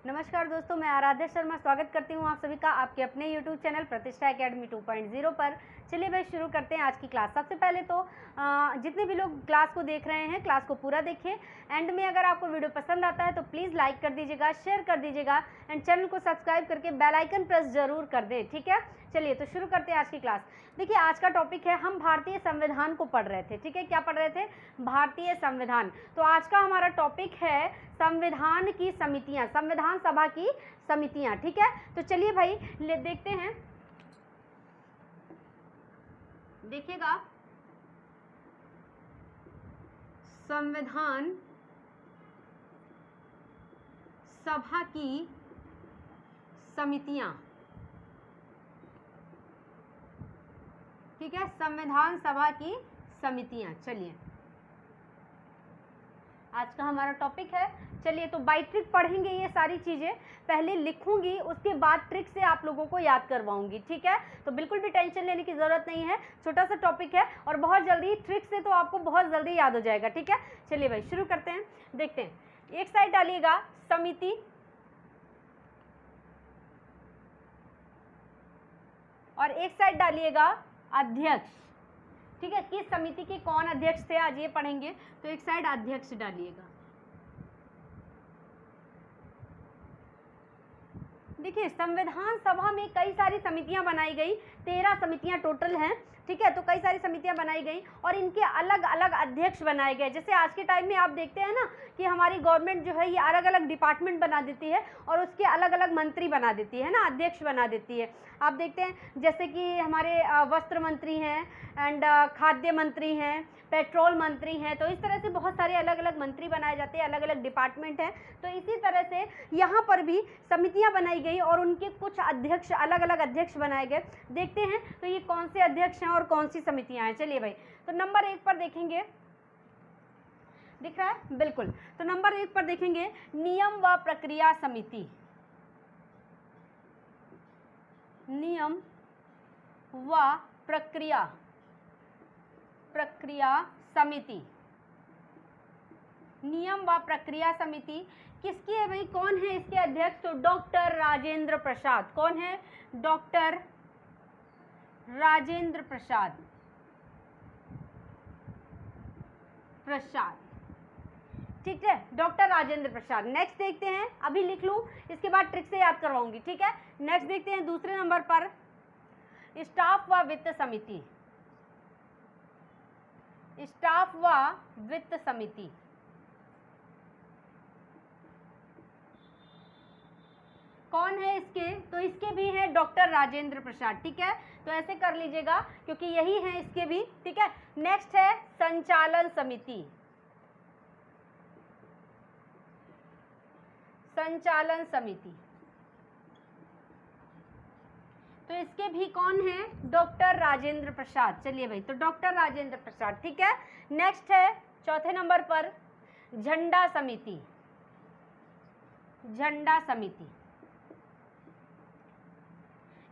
नमस्कार दोस्तों, मैं आराध्या शर्मा स्वागत करती हूँ आप सभी का आपके अपने YouTube चैनल प्रतिष्ठा एकेडमी 2.0 पर। चलिए भाई शुरू करते हैं आज की क्लास। सबसे पहले तो जितने भी लोग क्लास को देख रहे हैं क्लास को पूरा देखिए। एंड में अगर आपको वीडियो पसंद आता है तो प्लीज़ लाइक कर दीजिएगा, शेयर कर दीजिएगा एंड चैनल को सब्सक्राइब करके बेल आइकन प्रेस जरूर कर दें, ठीक है। चलिए तो शुरू करते हैं आज की क्लास। देखिए आज का टॉपिक है, हम भारतीय संविधान को पढ़ रहे थे, ठीक है। क्या पढ़ रहे थे? भारतीय संविधान। तो आज का हमारा टॉपिक है संविधान की समितियां, संविधान सभा की समितियां, ठीक है। तो चलिए भाई देखते हैं, देखिएगा संविधान सभा की समितियां, ठीक है, संविधान सभा की समितियां। चलिए आज का हमारा टॉपिक है। चलिए तो बाई ट्रिक पढ़ेंगे ये सारी चीज़ें, पहले लिखूंगी उसके बाद ट्रिक से आप लोगों को याद करवाऊंगी, ठीक है। तो बिल्कुल भी टेंशन लेने की ज़रूरत नहीं है, छोटा सा टॉपिक है और बहुत जल्दी ट्रिक से तो आपको बहुत जल्दी याद हो जाएगा, ठीक है। चलिए भाई शुरू करते हैं, देखते हैं। एक साइड डालिएगा समिति और एक साइड डालिएगा अध्यक्ष, ठीक है। किस समिति के कौन अध्यक्ष थे आज ये पढ़ेंगे, तो एक साइड अध्यक्ष डालिएगा। देखिए संविधान सभा में कई सारी समितियां बनाई गई, 13 समितियां टोटल हैं, ठीक है। तो कई सारी समितियां बनाई गई और इनके अलग अलग अध्यक्ष बनाए गए। जैसे आज के टाइम में आप देखते हैं ना कि हमारी गवर्नमेंट जो है ये अलग अलग डिपार्टमेंट बना देती है और उसके अलग अलग मंत्री बना देती है ना, अध्यक्ष बना देती है। आप देखते हैं जैसे कि हमारे वस्त्र मंत्री हैं एंड खाद्य मंत्री हैं, पेट्रोल मंत्री हैं। तो इस तरह से बहुत सारे अलग अलग मंत्री बनाए जाते हैं, अलग अलग डिपार्टमेंट हैं। तो इसी तरह से यहाँ पर भी समितियाँ बनाई गई और उनके कुछ अध्यक्ष, अलग अलग अध्यक्ष बनाए गए। देखते हैं तो ये कौन से अध्यक्ष हैं और कौन सी समितियाँ हैं। चलिए भाई तो नंबर 1 पर देखेंगे, दिख रहा है बिल्कुल। तो नंबर 1 पर देखेंगे नियम व प्रक्रिया समिति, नियम व प्रक्रिया समिति। नियम व प्रक्रिया समिति किसकी है भाई, कौन है इसके अध्यक्ष? तो डॉक्टर राजेंद्र प्रसाद। कौन है? डॉक्टर राजेंद्र प्रसाद। ठीक है, डॉक्टर राजेंद्र प्रसाद। नेक्स्ट देखते हैं, अभी लिख लूं इसके बाद ट्रिक से याद करवाऊंगी, ठीक है। नेक्स्ट देखते हैं दूसरे नंबर पर स्टाफ व वित्त समिति, स्टाफ व वित्त समिति। कौन है इसके? तो इसके भी हैं डॉक्टर राजेंद्र प्रसाद, ठीक है। तो ऐसे कर लीजिएगा क्योंकि यही है इसके भी, ठीक है। नेक्स्ट है संचालन समिति, संचालन समिति। तो इसके भी कौन है? डॉक्टर राजेंद्र प्रसाद। चलिए भाई तो डॉक्टर राजेंद्र प्रसाद, ठीक है। नेक्स्ट है चौथे नंबर पर झंडा समिति, झंडा समिति।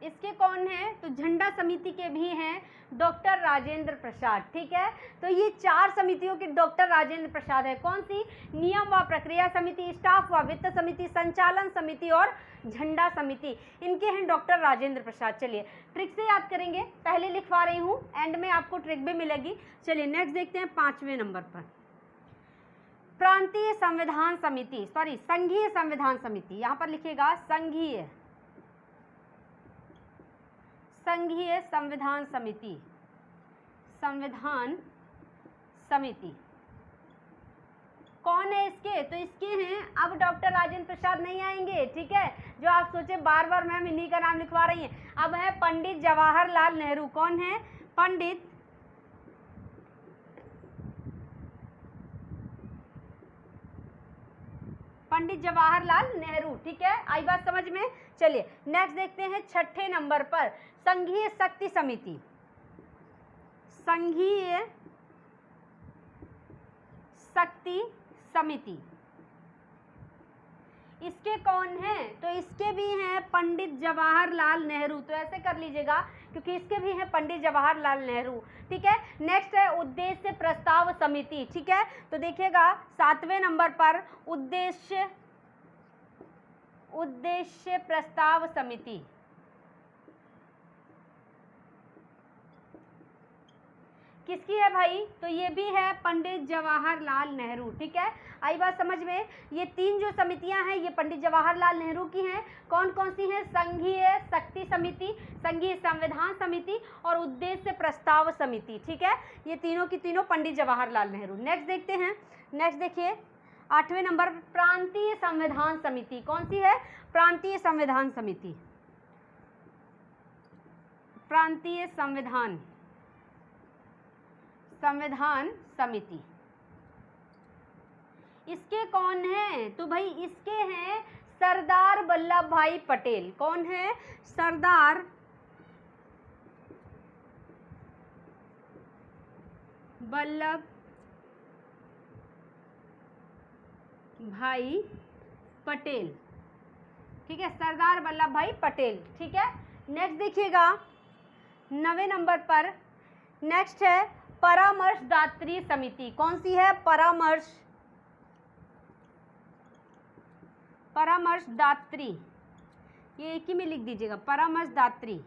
इसके कौन है? तो झंडा समिति के भी हैं डॉक्टर राजेंद्र प्रसाद, ठीक है। तो ये 4 समितियों के डॉक्टर राजेंद्र प्रसाद है। कौन सी? नियम व प्रक्रिया समिति, स्टाफ व वित्त समिति, संचालन समिति और झंडा समिति। इनके हैं डॉक्टर राजेंद्र प्रसाद। चलिए ट्रिक से याद करेंगे, पहले लिखवा रही हूँ, एंड में आपको ट्रिक भी मिलेगी। चलिए नेक्स्ट देखते हैं 5वें नंबर पर प्रांतीय संविधान समिति, सॉरी संघीय संविधान समिति। यहाँ पर लिखिएगा संघीय, संघीय संविधान समिति, संविधान समिति। कौन है इसके? तो इसके हैं, अब डॉक्टर राजेंद्र प्रसाद नहीं आएंगे, ठीक है। जो आप सोचे बार बार मैम इन्हीं का नाम लिखवा रही हैं, अब है पंडित जवाहरलाल नेहरू। कौन है? पंडित जवाहरलाल नेहरू, ठीक है। आई बात समझ में? चलिए नेक्स्ट देखते हैं 6ठे नंबर पर संघीय शक्ति समिति, संघीय शक्ति समिति। इसके कौन है? तो इसके भी हैं पंडित जवाहरलाल नेहरू। तो ऐसे कर लीजिएगा क्योंकि इसके भी हैं पंडित जवाहरलाल नेहरू, ठीक है। नेक्स्ट है उद्देश्य प्रस्ताव समिति, ठीक है। तो देखिएगा 7वें नंबर पर उद्देश्य उद्देश्य प्रस्ताव समिति, किसकी है भाई? तो ये भी है पंडित जवाहरलाल नेहरू। ठीक है, आई बात समझ में? ये तीन जो समितियां हैं ये पंडित जवाहरलाल नेहरू की हैं। कौन कौन सी हैं? संघीय शक्ति समिति, संघीय संविधान समिति और उद्देश्य प्रस्ताव समिति। ठीक है, ये तीनों की तीनों पंडित जवाहरलाल नेहरू। नेक्स्ट देखते हैं, नेक्स्ट देखिए 8वें नंबर पर प्रांतीय संविधान समिति। कौन सी है? प्रांतीय संविधान समिति, प्रांतीय संविधान समिति। इसके कौन है? तो भाई इसके हैं सरदार वल्लभ भाई पटेल। कौन है? सरदार वल्लभ भाई पटेल। ठीक है, सरदार वल्लभ भाई पटेल। ठीक है, नेक्स्ट देखिएगा 9वें नंबर पर नेक्स्ट है परामर्शदात्री समिति। कौन सी है? परामर्शदात्री, ये एक ही में लिख दीजिएगा, परामर्शदात्री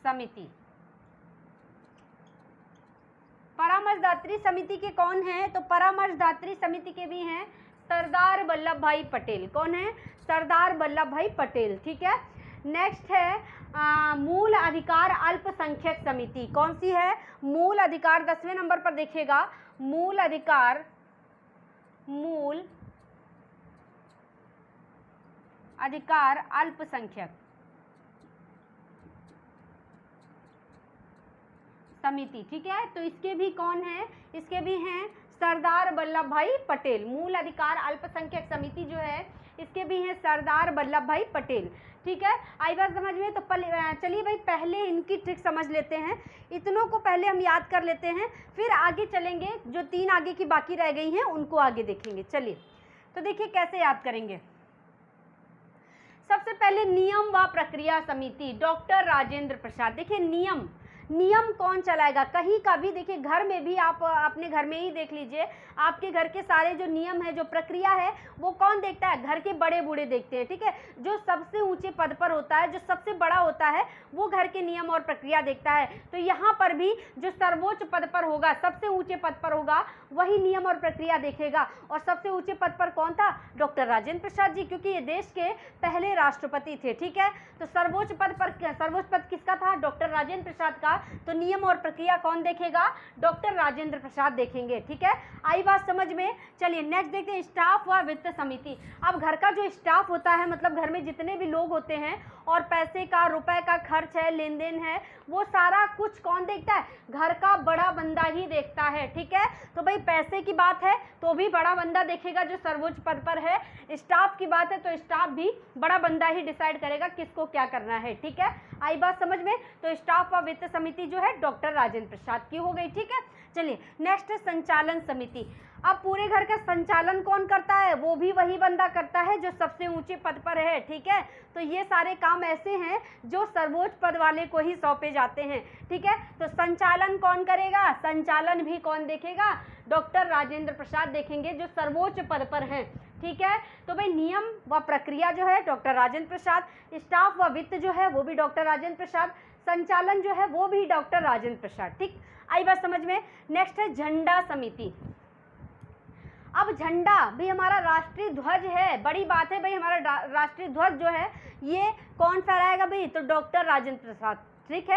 समिति। परामर्शदात्री समिति के कौन है? तो परामर्शदात्री समिति के भी हैं सरदार वल्लभ भाई पटेल। कौन है? सरदार वल्लभ भाई पटेल। ठीक है, नेक्स्ट है मूल अधिकार अल्पसंख्यक समिति। कौन सी है? मूल अधिकार, 10वें नंबर पर देखिएगा, मूल अधिकार अल्पसंख्यक समिति। ठीक है, तो इसके भी कौन है? इसके भी हैं सरदार वल्लभ भाई पटेल। मूल अधिकार अल्पसंख्यक समिति जो है इसके भी हैं सरदार वल्लभ भाई पटेल। ठीक है, आई बात समझ में? तो चलिए भाई पहले इनकी ट्रिक समझ लेते हैं, इतनों को पहले हम याद कर लेते हैं, फिर आगे चलेंगे, जो तीन आगे की बाकी रह गई हैं उनको आगे देखेंगे। चलिए, तो देखिए कैसे याद करेंगे। सबसे पहले नियम व प्रक्रिया समिति, डॉक्टर राजेंद्र प्रसाद। देखिए नियम कौन चलाएगा? कहीं का भी देखिए, घर में भी आप अपने घर में ही देख लीजिए, आपके घर के सारे जो नियम है, जो प्रक्रिया है, वो कौन देखता है? घर के बड़े बूढ़े देखते हैं। ठीक है, जो सबसे ऊंचे पद पर होता है, जो सबसे बड़ा होता है, वो घर के नियम और प्रक्रिया देखता है। तो यहाँ पर भी जो सर्वोच्च पद पर होगा, सबसे ऊंचे पद पर होगा, वही नियम और प्रक्रिया देखेगा। और सबसे ऊंचे पद पर कौन था? डॉक्टर राजेंद्र प्रसाद जी, क्योंकि ये देश के पहले राष्ट्रपति थे। ठीक है, तो सर्वोच्च पद किसका था? डॉक्टर राजेंद्र प्रसाद का। तो नियम और प्रक्रिया कौन देखेगा? डॉक्टर राजेंद्र प्रसाद देखेंगे। ठीक है, आई बात समझ में? चलिए नेक्स्ट देखते हैं स्टाफ व वित्त समिति। अब घर का जो स्टाफ होता है, मतलब घर में जितने भी लोग होते हैं और पैसे का, रुपए का खर्च है, लेन देन है, वो सारा कुछ कौन देखता है? घर का बड़ा बंदा ही देखता है। ठीक है, तो भाई पैसे की बात है तो भी बड़ा बंदा देखेगा जो सर्वोच्च पद पर है। स्टाफ की बात है तो स्टाफ भी बड़ा बंदा ही डिसाइड करेगा किसको क्या करना है। ठीक है, आई बात समझ में? तो स्टाफ व वित्त समिति जो है डॉक्टर राजेंद्र प्रसाद की हो गई। ठीक है, चलिए नेक्स्ट है संचालन समिति। अब पूरे घर का संचालन कौन करता है? वो भी वही बंदा करता है जो सबसे ऊंचे पद पर है। ठीक है, तो ये सारे काम ऐसे हैं जो सर्वोच्च पद वाले को ही सौंपे जाते हैं। ठीक है, तो संचालन कौन करेगा? संचालन भी कौन देखेगा? डॉक्टर राजेंद्र प्रसाद देखेंगे जो सर्वोच्च पद पर हैं। ठीक है, तो भाई नियम व प्रक्रिया जो है डॉक्टर राजेंद्र प्रसाद, स्टाफ व वित्त जो है वो भी डॉक्टर राजेंद्र प्रसाद, संचालन जो है वो भी डॉक्टर राजेंद्र प्रसाद। ठीक, आई बात समझ में? नेक्स्ट है झंडा समिति। अब झंडा भी हमारा राष्ट्रीय ध्वज है, बड़ी बात है भाई, हमारा राष्ट्रीय ध्वज जो है ये कौन फहराएगा भाई? तो डॉक्टर राजेंद्र प्रसाद। ठीक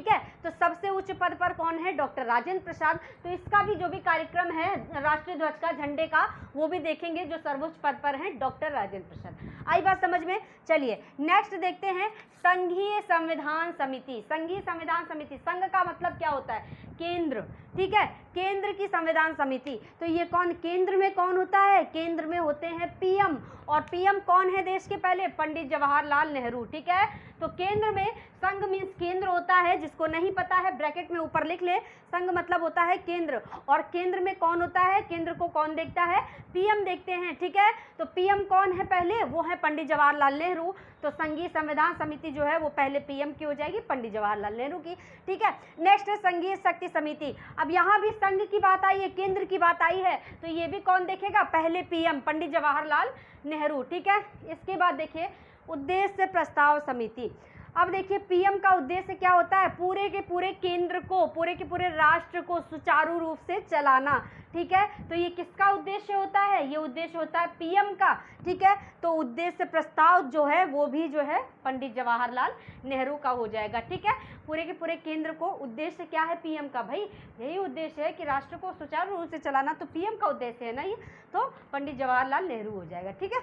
है, तो सबसे उच्च पद पर कौन है? डॉक्टर राजेंद्र प्रसाद। तो इसका भी जो भी कार्यक्रम है राष्ट्रीय ध्वज का, झंडे का, वो भी देखेंगे जो सर्वोच्च पद पर हैं डॉक्टर राजेंद्र प्रसाद। आई बात समझ में? चलिए नेक्स्ट देखते हैं संघीय संविधान समिति। संघीय संविधान समिति, संघ का मतलब क्या होता है? केंद्र। ठीक है, केंद्र की संविधान समिति। तो ये कौन केंद्र में कौन होता है? केंद्र में होते हैं पीएम। और पीएम कौन है देश के पहले? पंडित जवाहरलाल नेहरू। ठीक है, तो केंद्र में, संघ मीन्स केंद्र होता है, जिसको नहीं पता है ब्रैकेट में ऊपर लिख ले, संघ मतलब होता है केंद्र। और केंद्र में कौन होता है? केंद्र को कौन देखता है? पीएम देखते हैं। ठीक है, तो पीएम कौन है पहले? वो है पंडित जवाहरलाल नेहरू। तो संघीय संविधान समिति जो है वो पहले पीएम की हो जाएगी, पंडित जवाहरलाल नेहरू की। ठीक है, नेक्स्ट है संघीय शक्ति समिति। अब यहाँ भी संघ की बात आई है, केंद्र की बात आई है, तो ये भी कौन देखेगा, पहले पीएम पंडित जवाहरलाल नेहरू। ठीक है, इसके बाद देखिए उद्देश्य प्रस्ताव समिति। अब देखिए पीएम का उद्देश्य क्या होता है, पूरे के पूरे केंद्र को, पूरे के पूरे राष्ट्र को सुचारू रूप से चलाना। ठीक है, तो ये किसका उद्देश्य होता है, ये उद्देश्य होता है पीएम का। ठीक है, तो उद्देश्य प्रस्ताव जो है वो भी जो है पंडित जवाहरलाल नेहरू का हो जाएगा। ठीक है, पूरे के पूरे केंद्र को उद्देश्य क्या है पीएम का, भाई यही उद्देश्य है कि राष्ट्र को सुचारू रूप से चलाना, तो पीएम का उद्देश्य है ना ये, तो पंडित जवाहरलाल नेहरू हो जाएगा। ठीक है,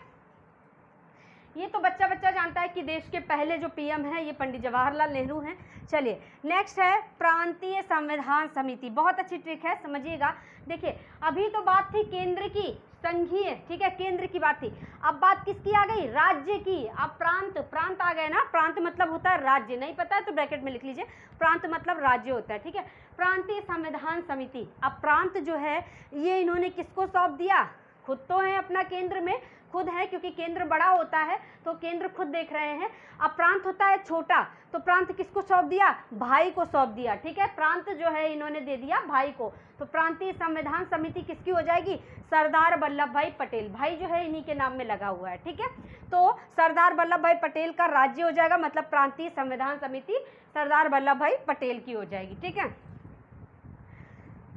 ये तो बच्चा बच्चा जानता है कि देश के पहले जो पीएम हैं ये पंडित जवाहरलाल नेहरू हैं। चलिए नेक्स्ट है प्रांतीय संविधान समिति। बहुत अच्छी ट्रिक है, समझिएगा। देखिए अभी तो बात थी केंद्र की, संघीय, ठीक है, केंद्र की बात थी। अब बात किसकी आ गई, राज्य की। अब प्रांत आ गए ना, प्रांत मतलब होता है राज्य, नहीं पता है तो ब्रैकेट में लिख लीजिए, प्रांत मतलब राज्य होता है। ठीक है, प्रांतीय संविधान समिति। अब प्रांत जो है ये इन्होंने किसको सौंप दिया, खुद तो है अपना केंद्र में, खुद है क्योंकि केंद्र बड़ा होता है तो केंद्र खुद देख रहे हैं। अब प्रांत होता है छोटा, तो प्रांत किसको सौंप दिया, भाई को सौंप दिया। ठीक है, प्रांत जो है इन्होंने दे दिया भाई को, तो प्रांतीय संविधान समिति किसकी हो जाएगी, सरदार वल्लभ भाई पटेल। भाई जो है इन्हीं के नाम में लगा हुआ है। ठीक है, तो सरदार वल्लभ भाई पटेल का राज्य हो जाएगा, मतलब प्रांतीय संविधान समिति सरदार वल्लभ भाई पटेल की हो जाएगी। ठीक है,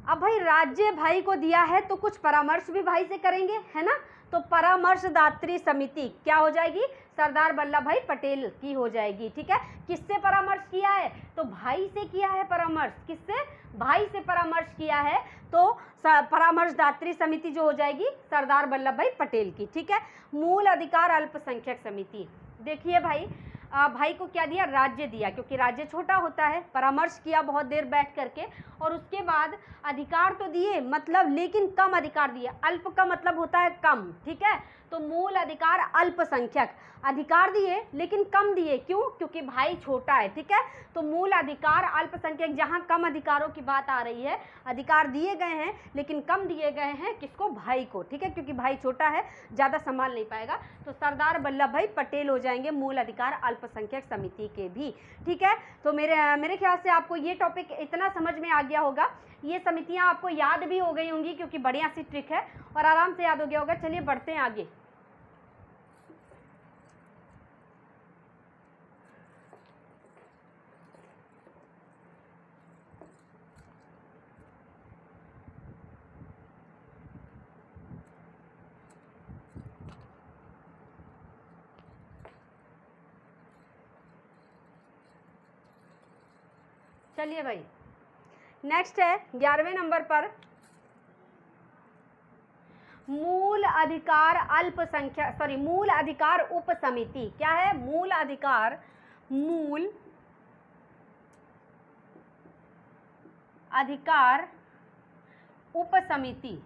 अब भाई राज्य भाई को दिया है तो कुछ परामर्श भी भाई से करेंगे, है ना, तो परामर्शदात्री समिति क्या हो जाएगी, सरदार वल्लभ भाई पटेल की हो जाएगी। ठीक है, किससे परामर्श किया है, तो भाई से किया है परामर्श, किससे, भाई से परामर्श किया है, तो परामर्शदात्री समिति जो हो जाएगी सरदार वल्लभ भाई पटेल की। ठीक है, मूल अधिकार अल्पसंख्यक समिति। देखिए भाई भाई को क्या दिया, राज्य दिया, क्योंकि राज्य छोटा होता है, परामर्श किया बहुत देर बैठ करके, और उसके बाद अधिकार तो दिए, मतलब लेकिन कम अधिकार दिए। अल्प का मतलब होता है कम। ठीक है, तो मूल अधिकार अल्पसंख्यक, अधिकार दिए लेकिन कम दिए, क्यों, क्योंकि भाई छोटा है। ठीक है, तो मूल अधिकार अल्पसंख्यक, जहाँ कम अधिकारों की बात आ रही है, अधिकार दिए गए हैं लेकिन कम दिए गए हैं, किसको, भाई को। ठीक है, क्योंकि भाई छोटा है, ज़्यादा संभाल नहीं पाएगा, तो सरदार वल्लभ भाई पटेल हो जाएंगे मूल अधिकार अल्पसंख्यक समिति के भी। ठीक है, तो मेरे ख्याल से आपको ये टॉपिक इतना समझ में आ गया होगा, ये समितियाँ आपको याद भी हो गई होंगी क्योंकि बढ़िया सी ट्रिक है और आराम से याद हो गया होगा। चलिए बढ़ते हैं आगे। चलिए भाई नेक्स्ट है 11वें नंबर पर मूल अधिकार अल्पसंख्यक, सॉरी मूल अधिकार उप समिति। क्या है, मूल अधिकार, मूल अधिकार उप समिति।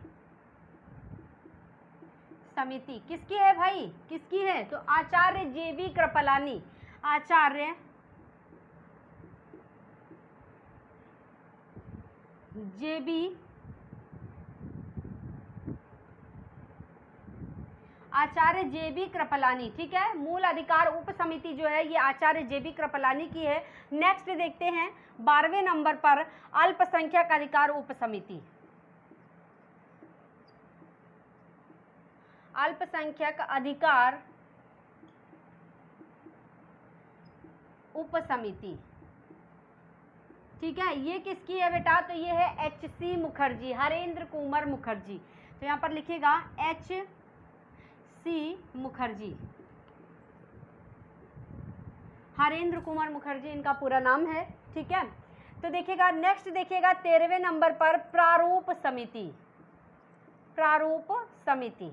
समिति किसकी है भाई, किसकी है, तो आचार्य जेबी कृपलानी, आचार्य जेबी कृपलानी। ठीक है, मूल अधिकार उप समिति जो है ये आचार्य जेबी कृपलानी की है। नेक्स्ट देखते हैं 12वें नंबर पर अल्पसंख्यक अधिकार उप समिति। अल्पसंख्यक अधिकार उप समिति। ठीक है, ये किसकी है बेटा, तो ये है एच.सी. मुखर्जी, हरेंद्र कुमार मुखर्जी। तो यहाँ पर लिखिएगा एच.सी. मुखर्जी, हरेंद्र कुमार मुखर्जी इनका पूरा नाम है। ठीक है, तो देखिएगा नेक्स्ट देखिएगा 13वें नंबर पर प्रारूप समिति। प्रारूप समिति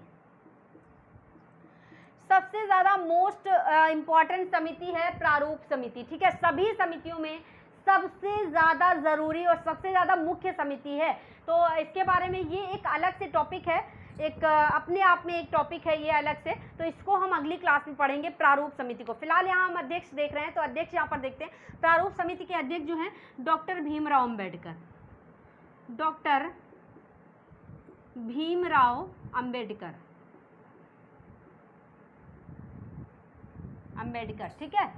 सबसे ज्यादा मोस्ट इंपॉर्टेंट समिति है प्रारूप समिति। ठीक है, सभी समितियों में सबसे ज़्यादा ज़रूरी और सबसे ज़्यादा मुख्य समिति है, तो इसके बारे में ये एक अलग से टॉपिक है, एक अपने आप में एक टॉपिक है ये अलग से, तो इसको हम अगली क्लास में पढ़ेंगे प्रारूप समिति को। फिलहाल यहाँ हम अध्यक्ष देख रहे हैं, तो अध्यक्ष यहाँ पर देखते हैं। प्रारूप समिति के अध्यक्ष जो हैं डॉक्टर भीमराव अम्बेडकर, डॉक्टर भीमराव अम्बेडकर, ठीक है।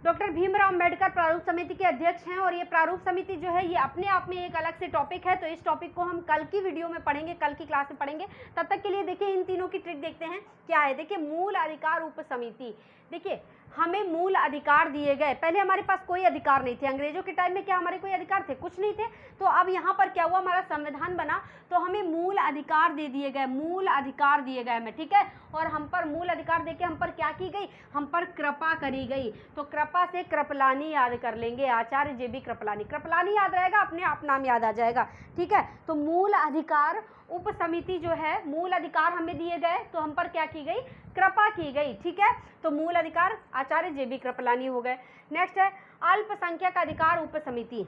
डॉक्टर भीमराव अंबेडकर प्रारूप समिति के अध्यक्ष हैं और ये प्रारूप समिति जो है ये अपने आप में एक अलग से टॉपिक है, तो इस टॉपिक को हम कल की वीडियो में पढ़ेंगे, कल की क्लास में पढ़ेंगे। तब तक के लिए देखिए इन तीनों की ट्रिक देखते हैं क्या है। देखिए मूल अधिकार उप समिति, देखिए हमें मूल अधिकार दिए गए, पहले हमारे पास कोई अधिकार नहीं थे, अंग्रेजों के टाइम में क्या हमारे कोई अधिकार थे, कुछ नहीं थे। तो अब यहाँ पर क्या हुआ, हमारा संविधान बना तो हमें मूल अधिकार दे दिए गए, मूल अधिकार दिए गए हमें, ठीक है। और हम पर मूल अधिकार देके हम पर क्या की गई, हम पर कृपा करी गई। तो कृपा से कृपलानी याद कर लेंगे, आचार्य JB कृपलानी, कृपलानी याद रहेगा, अपने आप नाम याद आ जाएगा, ठीक है। तो मूल अधिकार उप समिति जो है, मूल अधिकार हमें दिए गए तो हम पर क्या की गई, कृपा की गई, ठीक है। तो मूल अधिकार आचार्य JB कृपलानी हो गए। नेक्स्ट है अल्पसंख्यक अधिकार उप समिति,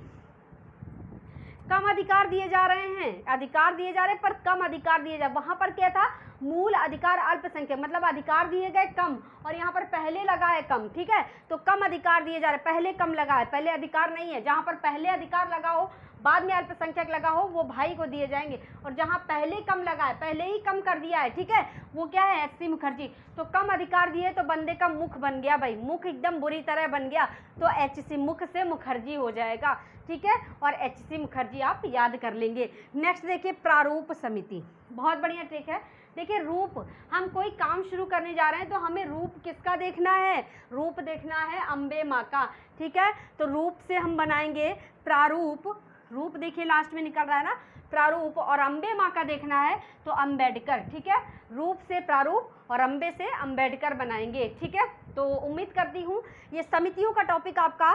कम अधिकार दिए जा रहे हैं, अधिकार दिए जा रहे हैं पर कम अधिकार दिए जा, वहां पर क्या था, मूल अधिकार अल्पसंख्यक मतलब अधिकार दिए गए कम और यहाँ पर पहले लगा है कम, ठीक है। तो कम अधिकार दिए जा रहे, पहले कम लगा है, पहले अधिकार नहीं है। जहाँ पर पहले अधिकार लगा हो बाद में अल्पसंख्यक लगा हो वो भाई को दिए जाएंगे, और जहाँ पहले कम लगा है, पहले ही कम कर दिया है, ठीक है, वो क्या है, SC मुखर्जी। तो कम अधिकार दिए तो बंदे का मुख बन गया भाई, मुख एकदम बुरी तरह बन गया, तो HC मुख से मुखर्जी हो जाएगा, ठीक है। और HC मुखर्जी आप याद कर लेंगे। नेक्स्ट देखिए प्रारूप समिति, बहुत बढ़िया ट्रिक है। देखिए रूप, हम कोई काम शुरू करने जा रहे हैं तो हमें रूप किसका देखना है, रूप देखना है अम्बे माँ का, ठीक है। तो रूप से हम बनाएंगे प्रारूप, रूप देखिए लास्ट में निकल रहा है ना प्रारूप, और अम्बे माँ का देखना है तो अंबेडकर, ठीक है। रूप से प्रारूप और अम्बे से अंबेडकर बनाएंगे, ठीक है। तो उम्मीद करती हूँ ये समितियों का टॉपिक आपका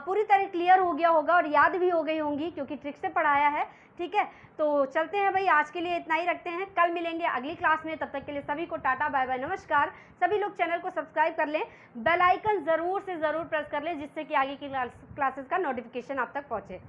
पूरी तरह क्लियर हो गया होगा और याद भी हो गई होंगी क्योंकि ट्रिक से पढ़ाया है, ठीक है। तो चलते हैं भाई, आज के लिए इतना ही रखते हैं, कल मिलेंगे अगली क्लास में। तब तक के लिए सभी को टाटा बाय बाय नमस्कार। सभी लोग चैनल को सब्सक्राइब कर लें, बेल आइकन ज़रूर से ज़रूर प्रेस कर लें जिससे कि आगे की क्लासेस का नोटिफिकेशन आप तक पहुँचे।